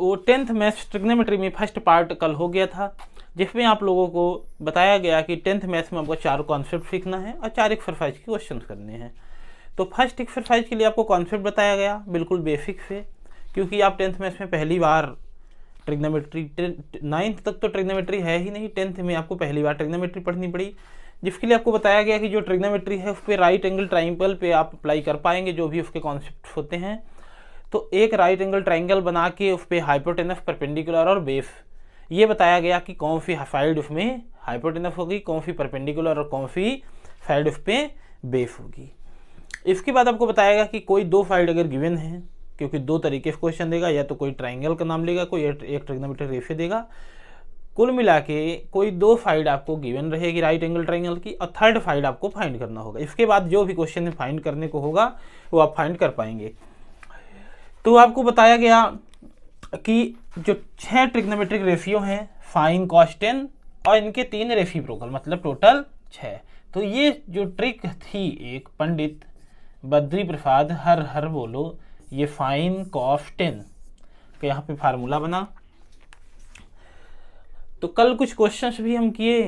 वो 10th maths trigonometry में first part कल हो गया था, जिसमें आप लोगों को बताया गया कि 10th मैथ्स में आपको 4 कॉन्सेप्ट सीखना है और 4 एक्सरसाइज के क्वेश्चन करने हैं। तो फर्स्ट एक्सरसाइज के लिए आपको कॉन्सेप्ट बताया गया बिल्कुल बेसिक से, क्योंकि आप 10th मैथ्स में पहली बार ट्रिग्नोमेट्री, 9th तक तो ट्रिग्नोमेट्री है ही नहीं, 10th में आपको पहली बार ट्रिग्नोमेट्री पढ़नी पड़ी, जिसके लिए आपको बताया गया कि जो ट्रिग्नोमेट्री है उस पर राइट एंगल ट्राइंगल पे आप अप्लाई कर पाएंगे जो भी उसके कॉन्सेप्ट होते हैं। तो एक राइट एंगल ट्राइंगल बना के उस पर हाइपोटेनस, परपेंडिकुलर और बेस, ये बताया गया कि कौन सी साइड उसमें हाइपोटेनस होगी, कौन सी परपेंडिकुलर और कौन सी साइड उस पर बेस होगी। इसके बाद आपको बताया गया कि कोई 2 साइड अगर गिवन है, क्योंकि 2 तरीके से क्वेश्चन देगा, या तो कोई ट्राइंगल का नाम लेगा, कोई एक ट्रिग्नोमेट्रिक रेशियो देगा, कुल मिला के कोई 2 साइड आपको गिवन रहेगी राइट एंगल ट्राइंगल की, और थर्ड साइड आपको फाइंड करना होगा। इसके बाद जो भी क्वेश्चन में फाइंड करने को होगा वो आप फाइंड कर पाएंगे। तो आपको बताया गया कि जो 6 ट्रिग्नोमेट्रिक रेशियो हैं, साइन, कॉस, टेन, और इनके 3 रेसिप्रोकल, मतलब टोटल 6। तो ये जो ट्रिक थी एक पंडित बद्री प्रसाद हर बोलो, ये साइन, कॉस, टेन का यहाँ पे फार्मूला बना। तो कल कुछ क्वेश्चंस भी हम किए,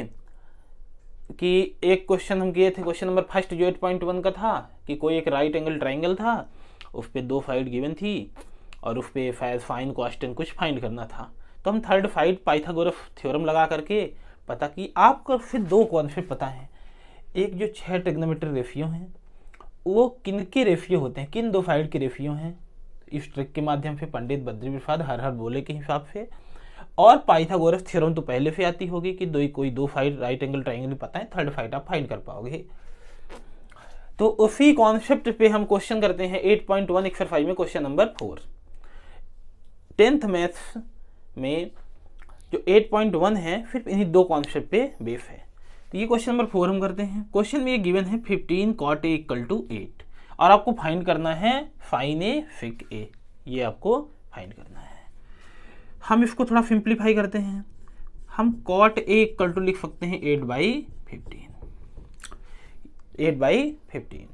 कि एक क्वेश्चन हम किए थे, क्वेश्चन नंबर फर्स्ट जो 8.1 का था, कि कोई एक राइट एंगल ट्राइंगल था, उस पर 2 साइड गिवन थी और उस पर शायद साइन, कॉस, टेन कुछ फाइंड करना था। तो हम थर्ड साइड पाइथागोरस थ्योरम लगा करके पता कि आपको फिर 2 कॉन्सेप्ट पता है, एक जो 6 ट्रिग्नोमेट्रिक रेशियो हैं वो किन के रेशियो होते हैं, किन 2 साइड के रेशियो हैं, इस ट्रिक के माध्यम से पंडित बद्री प्रसाद हर बोले के हिसाब से। और पाइथागोरस थ्योरम तो पहले से आती होगी कि कोई 2 साइड राइट एंगल ट्राइंगल पता है, थर्ड साइड आप फाइंड कर पाओगे। तो उसी कॉन्सेप्ट पे हम क्वेश्चन करते हैं 8.1 एक्सरसाइज में, क्वेश्चन नंबर 4। 10th मैथ्स में जो 8.1 है सिर्फ इन्हीं 2 कॉन्सेप्ट पे बेस है। तो ये क्वेश्चन नंबर 4 हम करते हैं। क्वेश्चन में ये गिवन है 15 cot A = 8, और आपको फाइंड करना है sin A sec A, ये आपको फाइंड करना है। हम इसको थोड़ा सिंप्लीफाई करते हैं, हम cot A = लिख सकते हैं 8/15।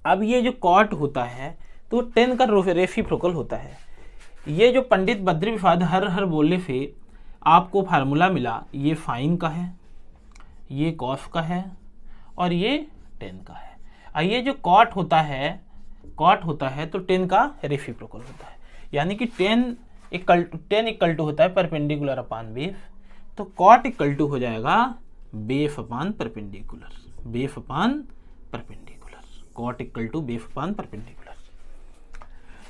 अब ये जो cot होता है तो 10 का रेसिप्रोकल होता है। ये जो पंडित बद्री प्रसाद हर बोलने से आपको फार्मूला मिला, ये साइन का है, ये कॉस का है, और ये टेन का है। और ये जो कॉट होता है तो 10 का रेसिप्रोकल होता है, यानी कि 10 इक्वल टू होता है परपेंडिकुलर अपान बेस, तो कॉट इक्वल टू हो जाएगा base upon perpendicular, cot equal to base upon perpendicular.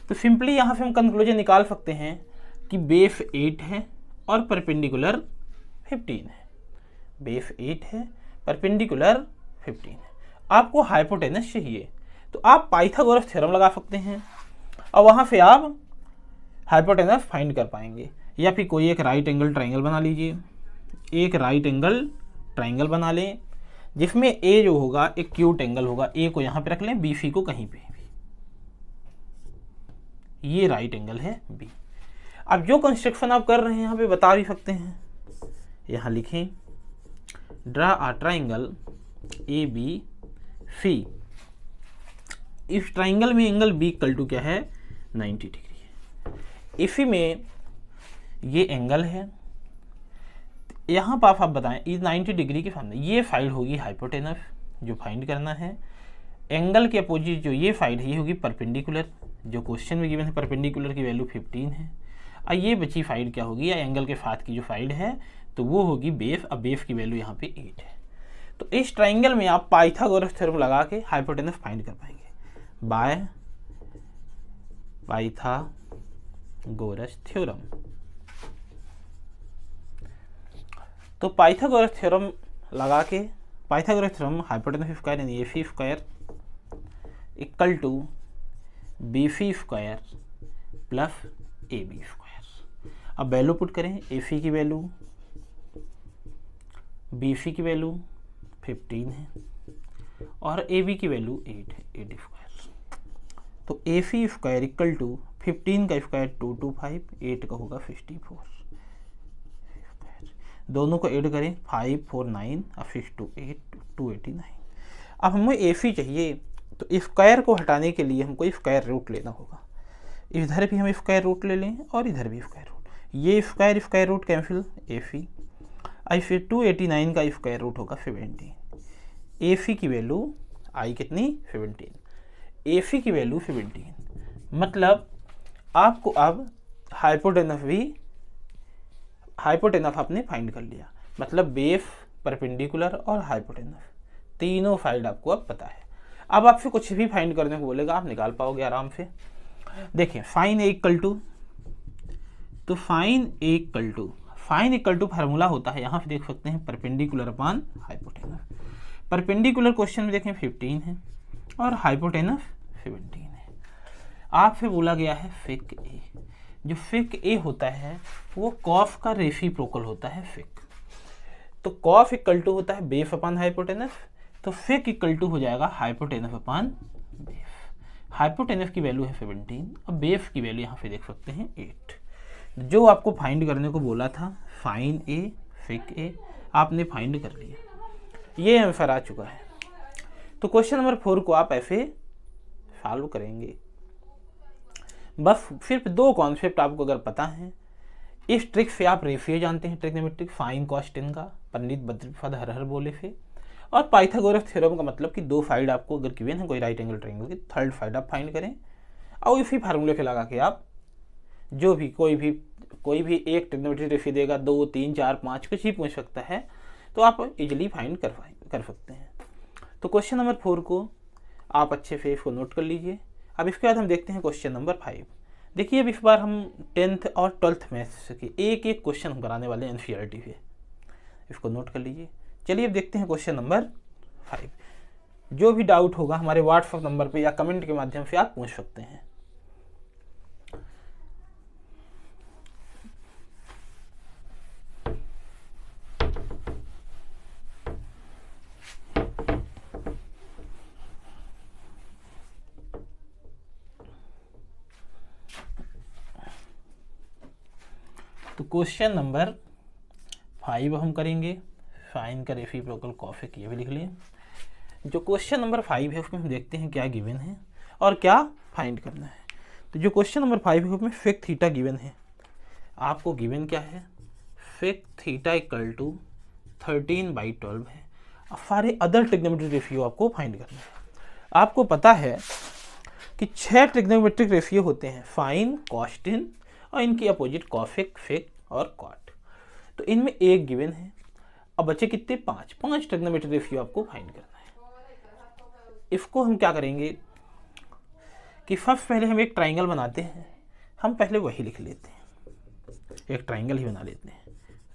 तो सिंपली यहाँ से हम कंक्लूजन निकाल सकते हैं कि बेस 8 है और परपेंडिकुलर 15 है, बेस 8 है, परपेंडिकुलर 15 है। आपको हाइपोटेनस चाहिए तो आप पाइथागोरस थ्योरम लगा सकते हैं और वहाँ से आप हाइपोटेनस फाइंड कर पाएंगे। या फिर कोई एक राइट एंगल ट्राइंगल बना लीजिए, एक राइट एंगल ट्राइंगल बना लें जिसमें ए जो होगा एक क्यूट एंगल होगा, ए को यहाँ पे रख लें, बी सी को कहीं पे, ये राइट एंगल है बी। अब जो कंस्ट्रक्शन आप कर रहे हैं यहाँ पे बता भी सकते हैं, यहाँ लिखें draw a triangle A B C. इस ट्राइंगल में एंगल बी इक्वल टू क्या है 90 डिग्री है। इसी में ये एंगल है, यहाँ पर आप बताएं इस 90 डिग्री के सामने ये साइड होगी हाइपोटेनस जो फाइंड करना है, एंगल के अपोजिट जो ये साइड है ये होगी परपेंडिकुलर, जो क्वेश्चन में गिवन है परपेंडिकुलर की वैल्यू 15 है, और ये बची साइड क्या होगी, या एंगल के साथ की जो साइड है तो वो होगी बेस, अब बेस की वैल्यू यहाँ पे 8 है। तो इस ट्राइंगल में आप पाइथागोरस थ्योरम लगा के हाइपोटेनस फाइंड कर पाएंगे बाय पाइथागोरस थ्योरम। तो पाइथागोरस थ्योरम लगा के, पाइथागोरस थ्योरम हाइपोटेनस स्क्वायर यानी AC square equal to BC square plus AB square. अब वैल्यू पुट करें, AC की वैल्यू, BC की वैल्यू 15 है और AB की वैल्यू 8 है, 8 स्क्वायर। तो AC स्क्वायर इक्वल टू 15 का स्क्वायर 225, 8 का होगा 54, दोनों को ऐड करें 5 4 9 और 6 2 8 289। अब हमें AC चाहिए तो स्क्वायर को हटाने के लिए हमको स्क्वायर रूट लेना होगा, इधर भी हम स्क्वायर रूट ले लें और इधर भी स्क्वायर रूट, ये स्क्वायर रूट कैंसिल, AC। आई फिर 289 का स्क्वायर रूट होगा 17। AC की वैल्यू आई कितनी 17, AC की वैल्यू 17। मतलब आपको अब हाइपोटेनस आपने फाइंड कर लिया। मतलब बेस, परपेंडिकुलर और हाइपोटेनस तीनों साइड आपको अब पता है। अब आपसे कुछ भी फाइंड करने को बोलेगा, आप निकाल पाओगे आराम से। देखिए फाइन ए इक्वल टू, तो sine A equal to formula होता है, यहाँ पे देख सकते हैं perpendicular upon hypotenuse. Perpendicular question में देखें 15 है और हाइपोटेनस 17 है। आपसे बोला गया है फिक ए, जो फिक ए होता है वो कॉफ का रेसिप्रोकल होता है फिक। तो कॉफ इक्वल टू होता है बेस अपॉन हाइपोटेनस, तो फिक इक्वल टू हो जाएगा हाइपोटेनस अपॉन बेस। हाइपोटेनस की वैल्यू है 17 और बेस की वैल्यू यहाँ पे देख सकते हैं 8। जो आपको फाइंड करने को बोला था फाइन ए फिक ए, आपने फाइंड कर लिया, ये आंसर आ चुका है। तो क्वेश्चन नंबर 4 को आप ऐसे सॉल्व करेंगे। बस सिर्फ 2 कॉन्सेप्ट आपको अगर पता है, इस ट्रिक से आप रेशियो जानते हैं ट्रिग्नोमेट्रिक, साइन कॉस टेन का पंडित बद्रीप्रसाद हरहर बोले से, और पाइथागोरस थ्योरम का मतलब कि 2 साइड आपको अगर गिवन है कोई राइट एंगल ट्रायंगल की, थर्ड साइड आप फाइंड करें और इसी फार्मूले से लगा के आप जो भी कोई भी एक ट्रिग्नोमेट्रिक रेशियो देगा, 2, 3, 4, 5 कुछ ही पूछ सकता है, तो आप इजीली फाइंड कर सकते हैं। तो क्वेश्चन नंबर 4 को आप अच्छे से इसको नोट कर लीजिए। अब इसके बाद हम देखते हैं क्वेश्चन नंबर 5। देखिए अब इस बार हम 10th और 12th मैथ्स के एक क्वेश्चन हम कराने वाले हैं NCERT से, इसको नोट कर लीजिए। चलिए अब देखते हैं क्वेश्चन नंबर 5। जो भी डाउट होगा हमारे व्हाट्सएप नंबर पे या कमेंट के माध्यम से आप पूछ सकते हैं। तो क्वेश्चन नंबर 5 हम करेंगे, साइन का रेसिप्रोकल कॉसेक, ये भी लिख लिए। जो क्वेश्चन नंबर 5 है उसमें हम देखते हैं क्या गिवन है और क्या फाइंड करना है। तो जो क्वेश्चन नंबर 5 है उसमें सेक थीटा गिवन है। आपको गिवन क्या है, सेक थीटा इक्वल टू 13/12 है। अब सारे अदर ट्रिग्नोमेट्रिक रेशियो आपको फाइंड करना है। आपको पता है कि 6 ट्रिग्नोमेट्रिक रेशियो होते हैं, साइन, कॉस टेन और इनकी अपोजिट कॉसेक, सेक और कॉट। तो इनमें एक गिवन है। अब बचे कितने, 5 ट्रिग्नोमेट्रिक रेशियो आपको फाइंड करना है। इसको हम क्या करेंगे कि सबसे पहले हम एक ट्राइंगल बनाते हैं। हम पहले वही लिख लेते हैं, एक ट्राइंगल ही बना लेते हैं।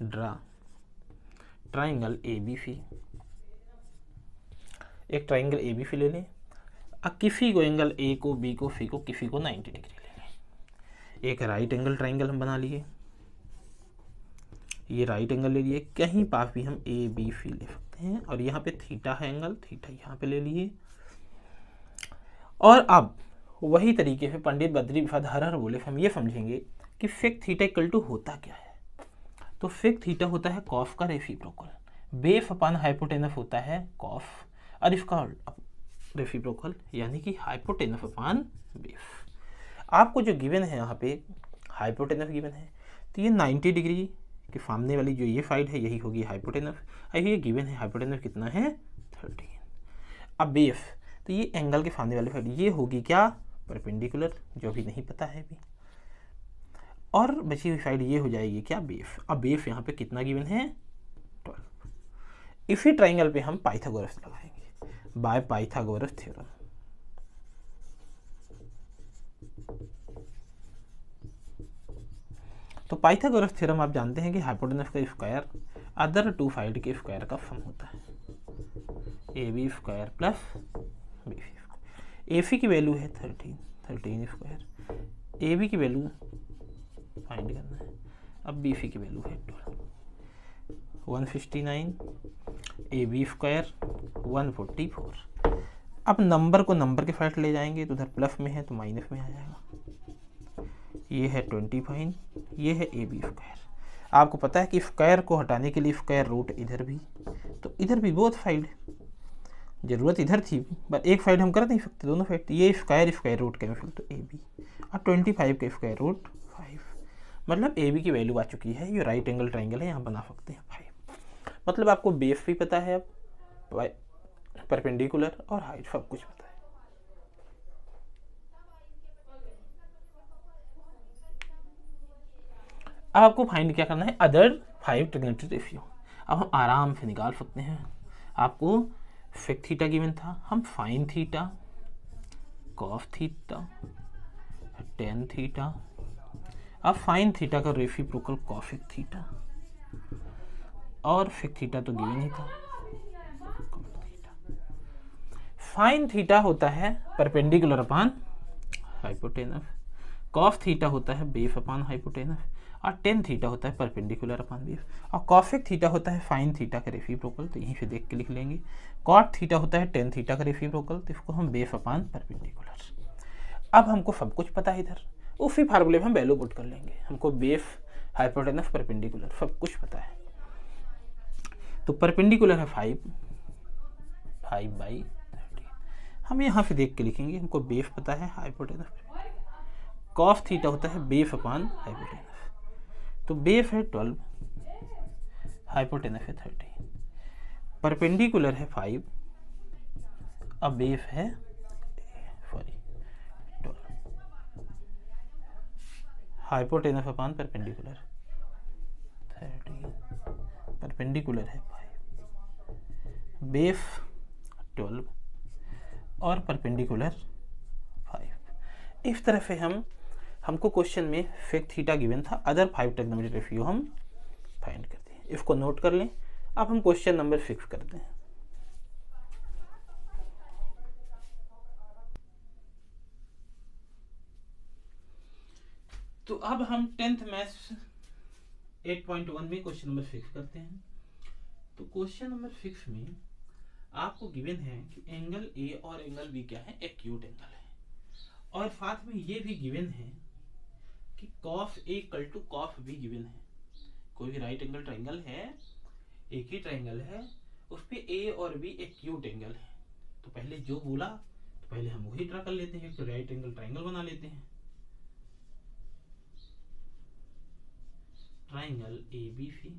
ड्रा ट्राइंगल ABC, एक ट्राइंगल ABC ले लें। अब किसी को एंगल A को, B को, C को, किसी को 90 डिग्री ले लें। एक राइट एंगल ट्राइंगल हम बना लिए, ये राइट एंगल ले लिए। कहीं पास भी हम ABC ले सकते हैं और यहाँ पे थीटा है, एंगल थीटा यहाँ पे ले लिए। और अब वही तरीके से पंडित बद्रीप्रसाद हरहर बोले हम ये समझेंगे कि सेक थीटा इक्वल टू होता क्या है। तो सेक थीटा होता है कॉस का रेसिप्रोकल, बेस अपॉन हाइपोटेनस होता है कॉस, और इसका रेसिप्रोकल यानी कि हाइपोटेनस अपॉन बेस। आपको जो गिवन है यहाँ पे हाइपोटेनस गिवन है, तो ये 90 डिग्री के सामने वाली जो ये साइड है यही होगी हाइपोटेनस। और ये गिवन है हाइपोटेनस कितना है 13। अब बेस, तो ये एंगल के सामने वाली साइड ये होगी क्या, परपेंडिकुलर, जो भी नहीं पता है अभी। और बची हुई साइड ये हो जाएगी क्या, बेस। अब बेस यहाँ पे कितना गिवन है 12। इसी ट्राइंगल पे हम पाइथागोरस लगाएंगे बाय पाइथागोरस थ्योरम। तो पाइथागोरस थ्योरम आप जानते हैं कि हाइपोटेनस का स्क्वायर अदर 2 साइड के स्क्वायर का सम होता है, AB square plus BC square. AC की वैल्यू है 13 स्क्वायर, AB की वैल्यू फाइंड करना है। अब BC की वैल्यू है 169, AB स्क्वायर 144। अब नंबर को नंबर के साइड ले जाएंगे, तो उधर प्लस में है तो माइनस में आ जाएगा। ये है 25, ये है AB स्क्वायर। आपको पता है कि स्क्वायर को हटाने के लिए स्क्वायर रूट इधर भी, तो इधर भी बोथ साइड, जरूरत इधर थी पर एक साइड हम कर नहीं सकते, दोनों साइड। ये स्क्वायर रूट कैंसिल, तो AB और 25 का स्क्वायर रूट 5, मतलब ए बी की वैल्यू आ चुकी है। ये राइट एंगल ट्राइंगल है, यहाँ बना सकते हैं 5। मतलब आपको बेस भी पता है, अब परपेंडिकुलर और हाइट सब कुछ पता है। अब आपको फाइंड क्या करना है, अदर 5 ट्रिग्नोमेट्रिक रेशियो। अब हम आराम से निकाल सकते हैं। आपको सेक थीटा गिवन था, हम fine theta, cos theta, tan theta, अब फाइन थीटा का रेसिप्रोकल कॉसेक थीटा, और सेक थीटा तो गिवन ही था। फाइन थीटा होता है परपेंडिकुलर अपान हाइपोटेनस, कॉस थीटा होता है बेस अपान हाइपोटेनस, और टेन थीटा होता है परपेंडिकुलर अपान बेस, और कॉसेक थीटा होता है फाइन थीटा का रेसिप्रोकल, तो यहीं से देख के लिख लेंगे। कॉट थीटा होता है टेन थीटा का रेसिप्रोकल, तो इसको हम बेस अपान परपेंडिकुलर। अब हमको सब कुछ पता है, इधर उसी फार्मूले में हम वैल्यू पुट कर लेंगे। हमको बेस, हाइपोटेनस, परपेंडिकुलर सब कुछ पता है। तो परपेंडिकुलर है 5/30, हम यहाँ से देख के लिखेंगे। हमको बेस पता है, हाइपोटेनस, कॉस थीटा होता है बेस अपान हाइपोटेनस, तो बेस है 12, हाइपोटेनस है 30, परपेंडिकुलर है 5, अब बेस है 12, हाइपोटेनस अपान परपेंडिकुलर 30, परपेंडिकुलर है 5, बेस 12 और परपेंडिकुलर 5। इस तरह से हमको क्वेश्चन में सेक थीटा गिवन था, अदर 5 ट्रिग्नोमेट्रिक रेशियो हम फाइंड करते हैं। इसको नोट कर लें। अब हम क्वेश्चन नंबर 6 करते हैं। तो अब हम 10th मैथ्स 8.1 में क्वेश्चन नंबर 6 करते हैं। तो क्वेश्चन नंबर 6 में आपको गिवन है कि एंगल ए और एंगल बी क्या है, एक्यूट एंगल है, और साथ में ये भी गिवन है कि cos A equal to cos B given है। कोई भी राइट एंगल ट्राइंगल है, एक ही ट्राइंगल है, उस पे ए और बी एक्यूट एंगल है। तो पहले जो बोला, तो पहले हम वही ड्रा कर लेते हैं, तो राइट एंगल ट्राइंगल बना लेते हैं। ट्राइंगल ए बी सी,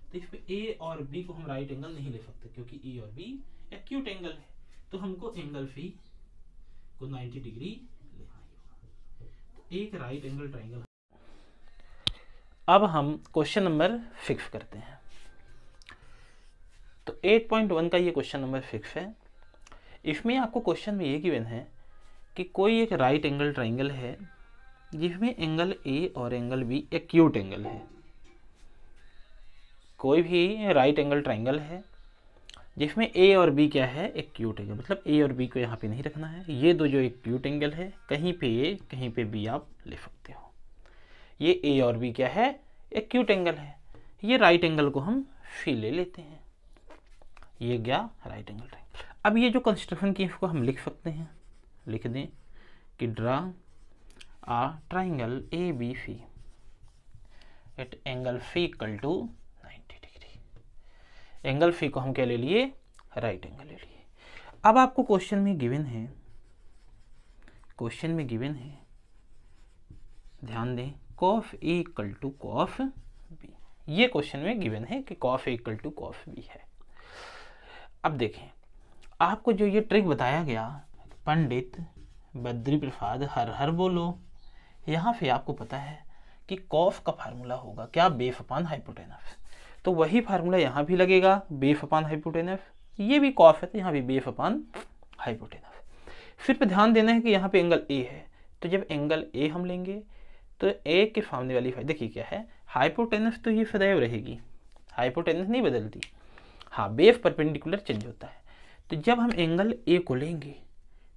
तो इसमें ए और बी को हम राइट एंगल नहीं ले सकते क्योंकि ए और बी एक्यूट एंगल है, तो हमको एंगल सी को 90 डिग्री लेना होगा। तो एक राइट एंगल ट्राइंगल। अब हम क्वेश्चन नंबर 6 करते हैं। तो 8.1 का ये क्वेश्चन नंबर 6 है। इसमें आपको क्वेश्चन में ये गिवन है कि कोई एक राइट एंगल ट्राइंगल है जिसमें एंगल ए और एंगल बी एक्यूट एंगल है। कोई भी राइट एंगल ट्राइंगल है जिसमें ए और बी क्या है, एक्यूट एंगल, मतलब ए और बी को यहाँ पे नहीं रखना है। ये दो जो एक्यूट एंगल है, कहीं पे ए कहीं पे बी आप ले सकते हो। ये ए और बी क्या है, एक्यूट एंगल है। ये राइट एंगल को हम सी ले लेते हैं। ये गया राइट एंगल ट्राइंगल। अब ये जो कंस्ट्रक्शन की इसको हम लिख सकते हैं, लिख दें कि draw a triangle A B C at angle C equal to 90 degree. Angle C को हम क्या ले लिए, राइट एंगल ले लिए। अब आपको क्वेश्चन में गिवन है, ध्यान दें, cos A equal to cos B. ये क्वेश्चन में गिवन है कि cos A equal to cos B है। अब देखें, आपको जो ये ट्रिक बताया गया, पंडित बद्री प्रसाद हर हर बोलो, यहाँ से आपको पता है कि कॉस का फार्मूला होगा क्या, बेस अपान हाइपोटेनस। तो वही फार्मूला यहाँ भी लगेगा, बेस अपान हाइपोटेनस। ये भी कॉस है तो यहाँ भी बेस अपान हाइपोटेनस। फिर पे ध्यान देना है कि यहाँ पे एंगल ए है, तो जब एंगल ए हम लेंगे तो ए के सामने वाली देखिए क्या है, हाइपोटेनस तो ये सदैव रहेगी, हाइपोटेनस नहीं बदलती। हाँ, बेस परपेंडिकुलर चेंज होता है। तो जब हम एंगल ए को लेंगे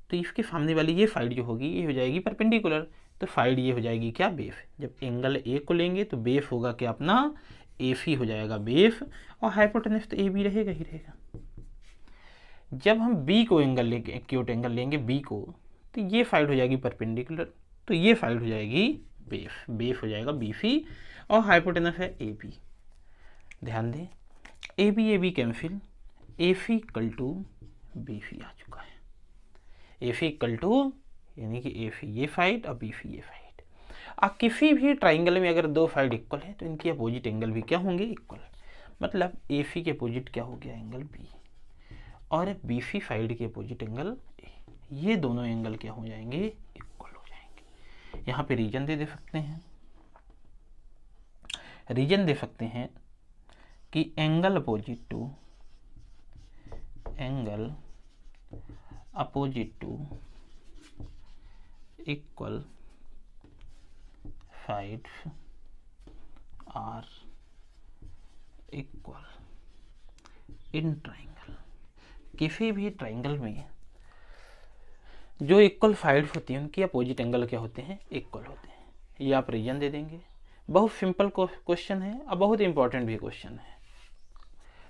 तो इसके सामने वाली ये साइड जो होगी ये हो जाएगी परपेंडिकुलर, तो साइड ये हो जाएगी क्या, बेस। जब एंगल ए को लेंगे तो बेस होगा क्या अपना, ए सी हो जाएगा बेस, और हाइपोटेनस तो ए बी रहेगा ही रहेगा। जब हम बी को एंगल लेंगे, एक्यूट एंगल लेंगे बी को, तो ये साइड हो जाएगी परपेंडिकुलर, तो ये साइड हो जाएगी बेस, बेस हो जाएगा बी सी, और हाइपोटेनस है ए बी। ध्यान दें, A B cancel, A C equal to B C आ चुका है। ए सी इक्वल टू यानी कि ए फी ये साइड और बी फी ये साइड। अब किसी भी ट्राइंगल में अगर दो साइड इक्वल है तो इनकी अपोजिट एंगल भी क्या होंगे, इक्वल। मतलब ए फी के अपोजिट क्या हो गया, एंगल बी, और बी सी साइड के अपोजिट एंगल ए। ये दोनों एंगल क्या हो जाएंगे, इक्वल हो जाएंगे। यहाँ पे रीजन दे सकते हैं, रीजन दे सकते हैं कि angle opposite to equal sides are equal in triangle. किसी भी ट्राइंगल में जो इक्वल साइड्स होती हैं उनकी अपोजिट एंगल क्या होते हैं, इक्वल होते हैं। ये आप रीजन दे देंगे। बहुत सिंपल क्वेश्चन है और बहुत इंपॉर्टेंट भी क्वेश्चन है,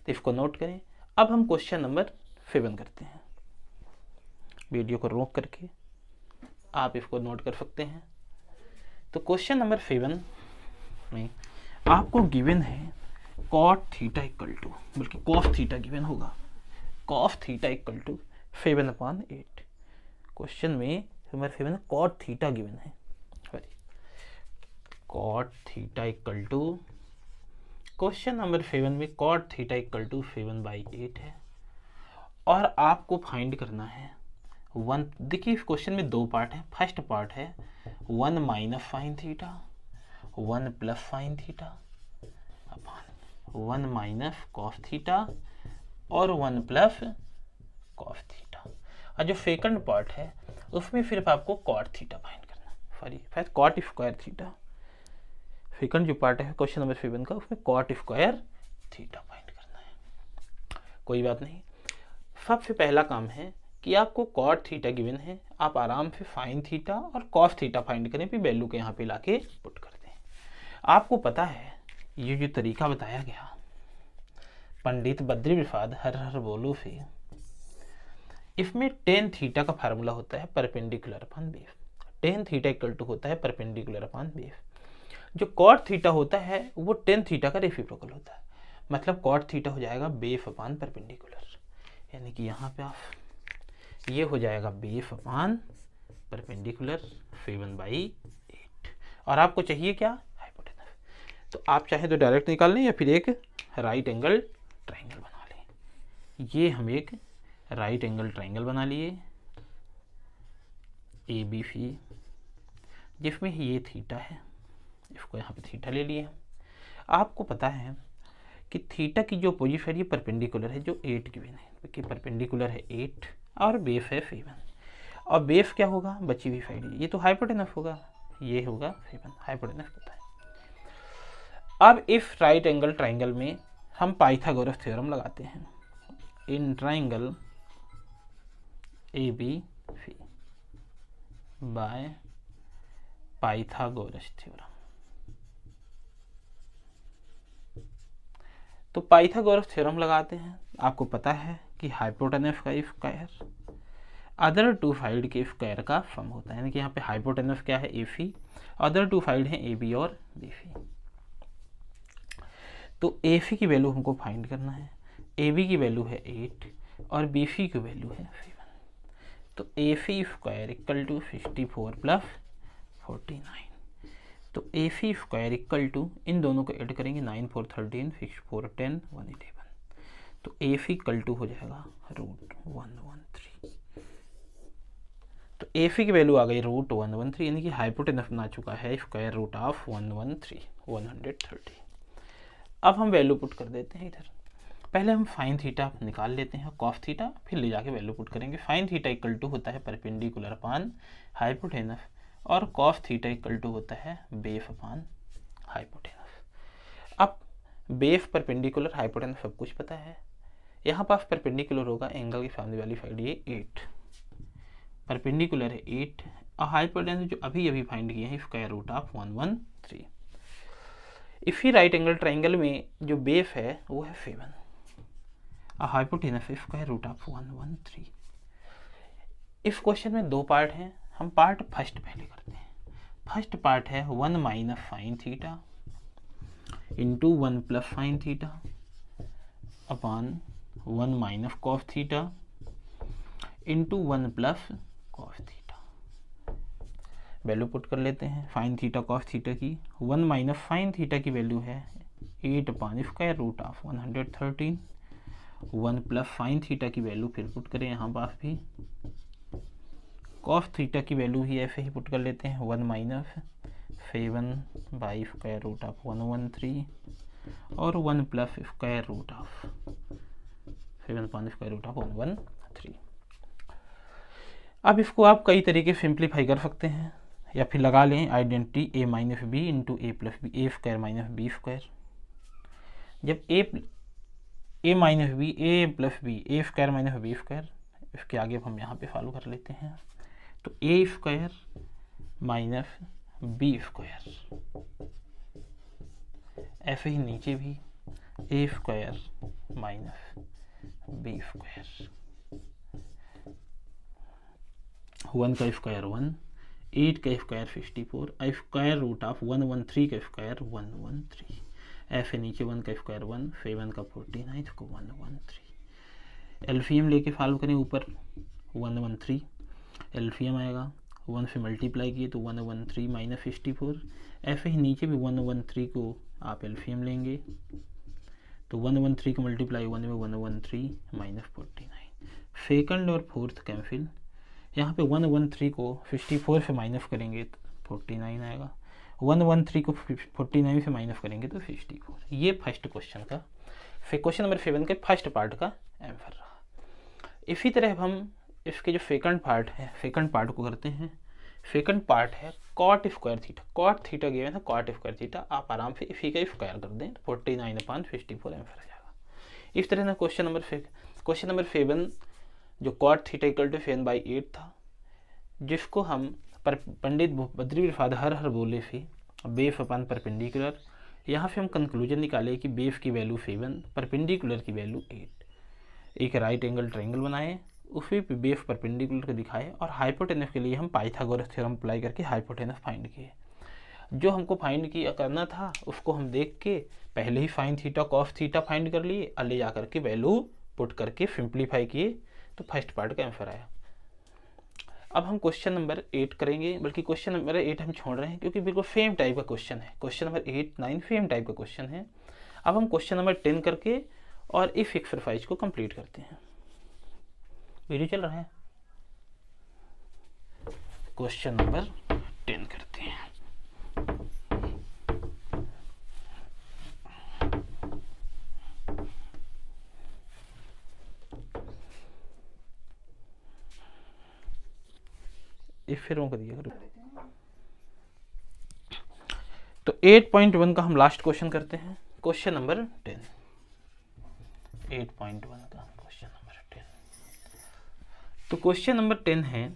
तो इसको नोट करें। अब हम क्वेश्चन नंबर 7 करते हैं। वीडियो को रोक करके आप इसको नोट कर सकते हैं। तो क्वेश्चन नंबर 7 में आपको गिवन है कॉट थीटा इक्वल टू, बल्कि कॉस थीटा गिवन होगा, cos theta equal to 7/8। Question में नंबर 7 कॉट थीटा गिवन है, cot theta equal to, question number 7 में कॉट थीटा इक्वल टू 7/8 है। और आपको फाइंड करना है 1। देखिए इस क्वेश्चन में दो पार्ट है। फर्स्ट पार्ट है 1 minus sine theta, 1 plus sine theta upon 1 minus cos theta और 1 प्लस कॉस थीटा। और जो सेकंड पार्ट है उसमें सिर्फ आपको कॉट थीटा फाइंड करना, सॉरी फिर कॉट स्क्वायर थीटा। सेकंड जो पार्ट है क्वेश्चन नंबर 7 का, उसमें कॉट स्क्वायर थीटा फाइंड करना है। कोई बात नहीं, सबसे पहला काम है कि आपको कॉट थीटा गिवन है, आप आराम से साइन थीटा और कॉस थीटा फाइंड करें, फिर वैल्यू के यहाँ पे लाके पुट कर दें। आपको पता है ये जो तरीका बताया गया पंडित बद्री प्रसाद हर हर बोलो से, इसमें टेन थीटा का फार्मूला होता है perpendicular upon base. Tan theta equal to होता है परपेंडिकुलर अपॉन बेस। जो कॉट थीटा होता है वो टेन थीटा का रेसिप्रोकल होता है, मतलब कॉट थीटा हो जाएगा बेस अपॉन परपेंडिकुलर, यानी कि यहाँ पे आप ये हो जाएगा बेस अपॉन परपेंडिकुलर 7/8। और आपको चाहिए क्या, हाइपोटेनस। तो आप चाहे तो डायरेक्ट निकाल लें या फिर एक राइट एंगल ट्राइंगल बना लें। ये हम एक राइट एंगल ट्राइंगल बना लिए ABC, जिसमें ये थीटा है, इसको यहाँ पे थीटा ले लिए। आपको पता है कि थीटा की जो पोजीशन है परपेंडिकुलर है, जो 8 गिवन है, क्योंकि परपेंडिकुलर है 8 और बेस है 7। और बेस क्या होगा, बची हुई साइड, ये तो हाइपोटेनस होगा, ये होगा 7, हाइपोटेनस पता है। अब इस राइट एंगल ट्राइंगल में हम पाइथागोरस थ्योरम लगाते हैं। In triangle ABC bye Pythagoras theorem. तो पाइथागोरस थ्योरम लगाते हैं। आपको पता है कि हाइपोटेनस का स्क्वायर अदर टू साइड के स्क्वायर का सम होता है, यानी कि यहाँ पे हाइपोटेनस क्या है AC, अदर टू साइड है AB और BC। तो AC की वैल्यू हमको फाइंड करना है, AB की वैल्यू है 8 और BC की वैल्यू है 7। तो AC square equal to 64 plus 49। तो AC स्क्वायर इक्वल टू, इन दोनों को ऐड करेंगे, 9 4 13, 6 4 10, 111। तो AC इक्वल टू हो जाएगा √113। तो AC की वैल्यू आ गई √113, यानी कि हाइपोटेनस बना चुका है स्क्वायर रूट ऑफ 113, 130। अब हम वैल्यू पुट कर देते हैं इधर। पहले हम साइन थीटा निकाल लेते हैं, कॉस थीटा, फिर ले जाके वैल्यू पुट करेंगे। साइन थीटा इक्वल टू होता है परपेंडिकुलर अपॉन हाइपोटेनस, और कॉस थीटा इक्वल टू होता है बेस अपॉन हाइपोटेनस। अब बेस परपेंडिकुलर हाइपोटेनस सब कुछ पता है। यहाँ पास परपेंडिकुलर होगा एंगल की सामने वाली साइड, ये 8 परपेंडिकुलर है 8, और हाइपोटेनस जो अभी अभी फाइंड किए हैं स्क्वायर रूट ऑफ 113। इसी राइट एंगल ट्राइंगल में जो बेस है वो है 7 और हाइपोटेनस स्क्वायर रूट ऑफ 113। इस क्वेश्चन में दो पार्ट हैं, हम पार्ट फर्स्ट पहले करते हैं। फर्स्ट पार्ट है 1 minus sine theta into 1 plus sine theta upon 1 minus cos theta into 1 plus cos theta. Value put कर लेते हैं। फाइन थीटा कॉस थीटा की 1 माइनस फाइन थीटा की वैल्यू है 8 upon square root of 113। 1 plus sine theta की value फिर put करें यहाँ पास भी, कॉस थीटा की वैल्यू ही ऐसे ही पुट कर लेते हैं 1 minus 7 by square root of 113 और 1 plus square root of 7 upon square root of 113। अब इसको आप कई तरीके से सिंप्लीफाई कर सकते हैं या फिर लगा लें identity a minus B into A plus B, A square minus B square. जब A minus B A plus B, A square minus B square, इसके आगे अब हम यहाँ पे फॉलो कर लेते हैं। तो a square minus B square, ऐसे ही नीचे भी ए स्क्वायर माइनस बी स्क्वायर। 1 का स्क्वायर 1, 8 का स्क्वायर 64, स्क्वायर रूट ऑफ 113 का स्क्वायर 113, ऐसे नीचे 1 का स्क्वायर 1, 7 का 49 को 113। एलसीएम लेके फॉलो करें, ऊपर 113 एलसीएम आएगा, 1 से मल्टीप्लाई किए तो 113 माइनस 64, ऐसे ही नीचे भी 113 को आप एलसीएम लेंगे तो 113 को मल्टीप्लाई 1 में 113 माइनस 49। सेकंड और फोर्थ कैंसिल, यहाँ पे 113 को 64 से माइनस करेंगे तो 49 आएगा, 113 को 49 से माइनस करेंगे तो 64। ये फर्स्ट क्वेश्चन का, फिर क्वेश्चन नंबर 7 के फर्स्ट पार्ट का आंसर रहा। इसी तरह हम इसके जो सेकंड पार्ट है, सेकंड पार्ट को करते हैं। सेकंड पार्ट है cot square theta. Cot theta given है, कॉट स्क्वायर थीटा आप आराम से इसी का स्क्वायर कर दें, 49 अपॉन 64 आंसर आ जाएगा। इस तरह से क्वेश्चन नंबर 7 जो कॉट थीटा इक्वल टू 7/8 था, जिसको हम पंडित बद्री प्रसाद हर बोले से बेस अपॉन परपेंडिकुलर, यहाँ से हम कंक्लूजन निकाले कि बेस की वैल्यू 7, परपेंडिकुलर की वैल्यू 8। एक राइट एंगल ट्रायंगल बनाए, उसी पे बेस परपेंडिकुलर को दिखाए और हाइपोटेनस के लिए हम पाइथागोरस थ्योरम अप्लाई करके हाइपोटेनस फाइंड किए। जो हमको फाइंड किया करना था उसको हम देख के पहले ही sine theta cos theta find कर लिए और ले जा करके वैल्यू पुट करके सिंप्लीफाई किए, तो फर्स्ट पार्ट का आंसर आया। अब हम क्वेश्चन नंबर 8 करेंगे, बल्कि क्वेश्चन नंबर 8 हम छोड़ रहे हैं क्योंकि बिल्कुल सेम टाइप का क्वेश्चन है। क्वेश्चन नंबर 8, 9 सेम टाइप का क्वेश्चन है। अब हम क्वेश्चन नंबर 10 करके और इस एक्सरसाइज को कंप्लीट करते हैं। वीडियो चल रहा है, क्वेश्चन नंबर 10 करते हैं। फिर कर दिया करो। तो 8.1 का हम लास्ट क्वेश्चन करते हैं, क्वेश्चन नंबर 10। 8.1 का क्वेश्चन नंबर 10। तो क्वेश्चन नंबर 10 है,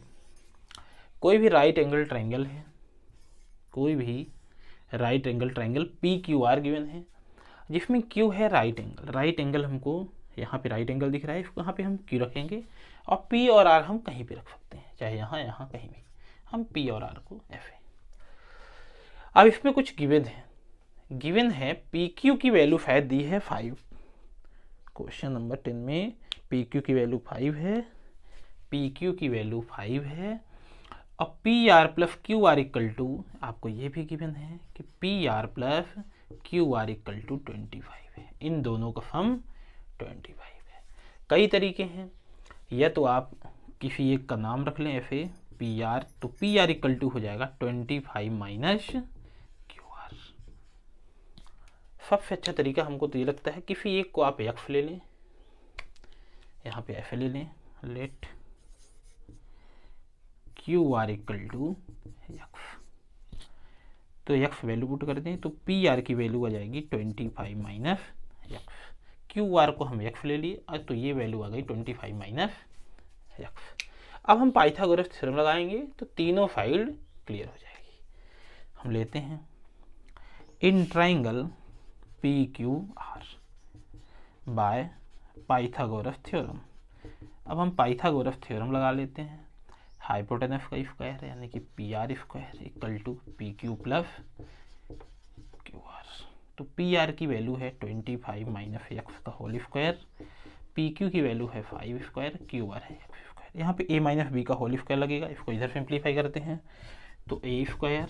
कोई भी राइट एंगल ट्रायंगल है, कोई भी right angle triangle PQR given है, जिसमें Q है राइट एंगल। राइट एंगल हमको यहाँ पे राइट एंगल दिख रहा है, इसको यहाँ पे हम Q रखेंगे और P और R हम कहीं पे रख सकते हैं, चाहे यहाँ कहीं भी हम P और R को ऐसे। अब इसमें कुछ गिवन है PQ की वैल्यू शायद दी है 5। क्वेश्चन नंबर 10 में PQ की वैल्यू 5 है, PQ की वैल्यू 5 है और PR plus QR equal to, आपको ये भी गिवन है कि PR plus QR equal to 25 है। इन दोनों का सम 25 है। कई तरीके हैं, या तो आप किसी एक का नाम रख लें ऐसे PR, तो PR इक्वल टू हो जाएगा 25 माइनस QR। सबसे अच्छा तरीका हमको तो ये लगता है किसी एक को आप x ले लें, यहाँ पे ऐसे ले लें, let QR equal to x, तो x वैल्यू पुट कर दें तो PR की वैल्यू आ जाएगी 25 माइनस x। QR को हम x ले लिए, तो ये वैल्यू आ गई 25 माइनस x। अब हम पाइथागोरस थ्योरम लगाएंगे तो तीनों साइड क्लियर हो जाएगी। हम लेते हैं in triangle PQR bye Pythagoras theorem. अब हम पाइथागोरस थ्योरम लगा लेते हैं। हाइपोटेनस का स्क्वायर यानी कि PR square equal to PQ plus QR। तो PR की वैल्यू है 25 माइनस x का होल स्क्वायर, PQ की वैल्यू है 5 स्क्वायर, QR है x स्क्वायर। यहाँ पे a माइनस बी का होल स्क्वायर लगेगा, इसको इधर सिंप्लीफाई करते हैं तो a square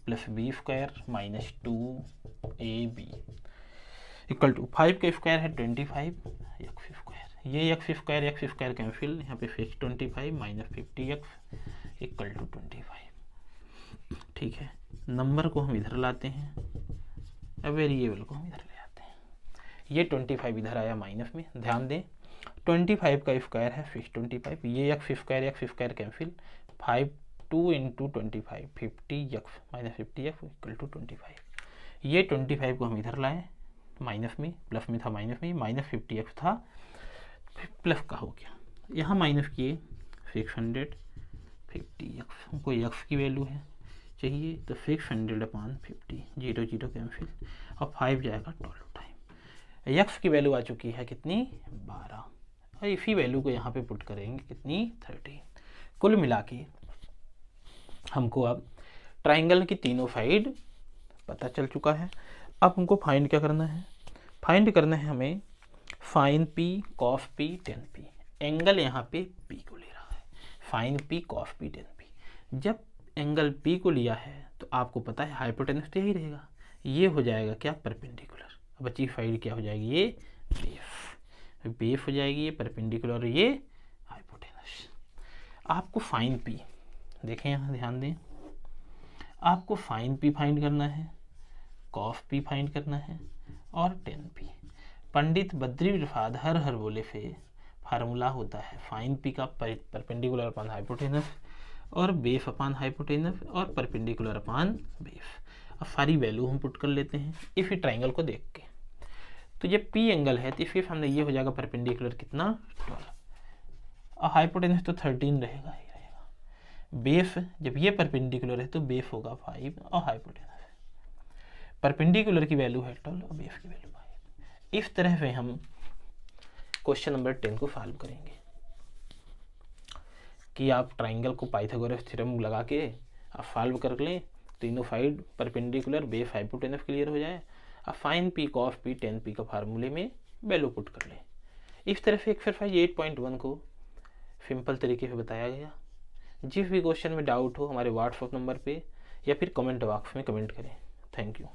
plus b square minus 2ab equal to 5 का स्क्वायर है 25 एक्स स्क्वायर, ये एक्स स्क्वायर कैंसिल, यहाँ पे fix 25 minus 50x equal to 25। ठीक है, नंबर को हम इधर लाते हैं, अब वेरिएबल को हम इधर ले आते हैं। ये 25 इधर आया माइनस में, ध्यान दें 25 का स्क्वायर है फिक्स 25, ये x square cancel, 5 2 into 25 50x minus 50x equal to 25। ये 25 को हम इधर लाए माइनस में, प्लस में था माइनस में, माइनस 50x था प्लस का हो गया, यहाँ माइनस किए 600 50x, हमको x की वैल्यू है चाहिए तो 600/50 0 0 कैंसिल और 5 जाएगा 12 टाइम। x की वैल्यू आ चुकी है कितनी 12, और इसी वैल्यू को यहाँ पे पुट करेंगे कितनी 13। कुल मिला के हमको अब ट्राइंगल की तीनों साइड पता चल चुका है। अब हमको फाइंड क्या करना है, फाइंड करना है हमें fine p cos p tan p। Angle यहाँ पे p को ले रहा है, fine p cos p tan p। जब एंगल p को लिया है तो आपको पता है हाइपोटेनस तो यही रहेगा, ये हो जाएगा क्या परपेंडिकुलर। अब बची साइड क्या हो जाएगी, ये बेस हो जाएगी, ये परपेंडिकुलर, ये हाइपोटेनस। आपको फाइन p देखें, यहाँ ध्यान दें, आपको फाइन p फाइंड करना है, कॉस p फाइंड करना है और tan p। पंडित बद्री प्रसाद हर हर बोले से फार्मूला होता है फाइन p का परपेंडिकुलर अपान हाइपोटेनस और बेस अपान हाइपोटेनस और परपेंडिकुलर अपान बेस। अब सारी वैल्यू हम पुट कर लेते हैं इस ट्राइंगल को देख के। तो जब p एंगल है तो इसके सामने ये हो जाएगा परपेंडिकुलर कितना 12 और हाइपोटेनस तो 13 रहेगा ही रहेगा। बेस जब ये परपेंडिकुलर है तो बेस होगा 5 और हाइपोटेनस परपेंडिकुलर की वैल्यू है 12 और बेस की वैल्यू 5। इस तरह से हम क्वेश्चन नंबर 10 को सॉल्व करेंगे कि आप ट्राइंगल को पाइथागोरस थ्योरम लगा के आप सॉल्व कर लें, तीनों side perpendicular base hypotenuse clear हो जाए, अब fine p cos p tan p का फार्मूले में वैल्यू पुट कर लें। इस तरह से एक्सरसाइज 8.1 को सिंपल तरीके से बताया गया। जिस भी क्वेश्चन में डाउट हो हमारे व्हाट्सएप नंबर पे या फिर कमेंट बॉक्स में कमेंट करें। Thank you.